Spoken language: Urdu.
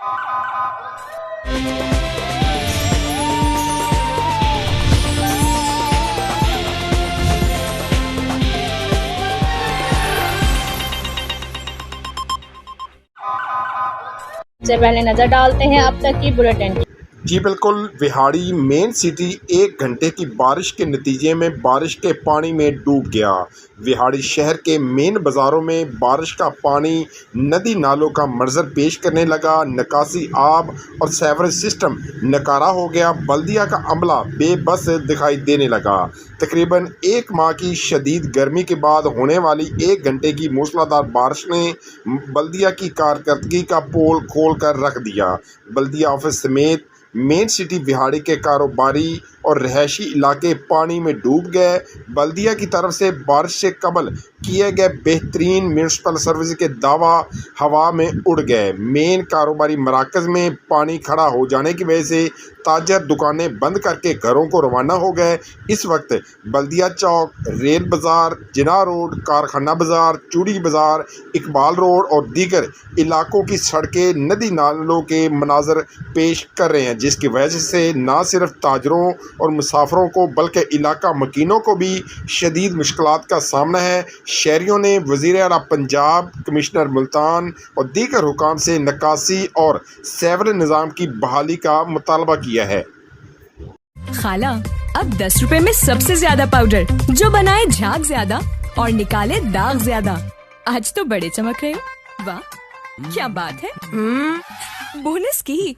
سے پہلے نظر ڈالتے ہیں اب تک کی بلیٹن۔ جی بالکل، وہاڑی مین سٹی 1 گھنٹے کی بارش کے نتیجے میں بارش کے پانی میں ڈوب گیا۔ وہاڑی شہر کے مین بازاروں میں بارش کا پانی ندی نالوں کا منظر پیش کرنے لگا۔ نکاسی آب اور سیوریج سسٹم ناکارہ ہو گیا۔ بلدیہ کا عملہ بے بس دکھائی دینے لگا۔ تقریباً 1 ماہ کی شدید گرمی کے بعد ہونے والی 1 گھنٹے کی موسلادھار بارش نے بلدیہ کی کارکردگی کا پول کھول کر رکھ دیا۔ بلدیہ آفس سمیت مین سٹی وہاڑی کے کاروباری اور رہائشی علاقے پانی میں ڈوب گئے۔ بلدیہ کی طرف سے بارش سے قبل کیے گئے بہترین میونسپل سروس کے دعویٰ ہوا میں اڑ گئے۔ مین کاروباری مراکز میں پانی کھڑا ہو جانے کی وجہ سے تاجر دکانیں بند کر کے گھروں کو روانہ ہو گئے۔ اس وقت بلدیہ چوک، ریل بازار، جناح روڈ، کارخانہ بازار، چوڑی بازار، اقبال روڈ اور دیگر علاقوں کی سڑکیں ندی نالوں کے مناظر پیش کر رہے ہیں، جس کی وجہ سے نہ صرف تاجروں اور مسافروں کو بلکہ علاقہ مکینوں کو بھی شدید مشکلات کا سامنا ہے۔ شہریوں نے وزیر اعلیٰ پنجاب، کمشنر ملتان اور دیگر حکام سے نکاسی اور سیوریج نظام کی بحالی کا مطالبہ کیا ہے۔ خالہ، اب 10 روپے میں سب سے زیادہ پاؤڈر جو بنائے جھاگ زیادہ اور نکالے داغ زیادہ۔ آج تو بڑے چمک رہے ہو۔ واہ کیا بات ہے، بونس کی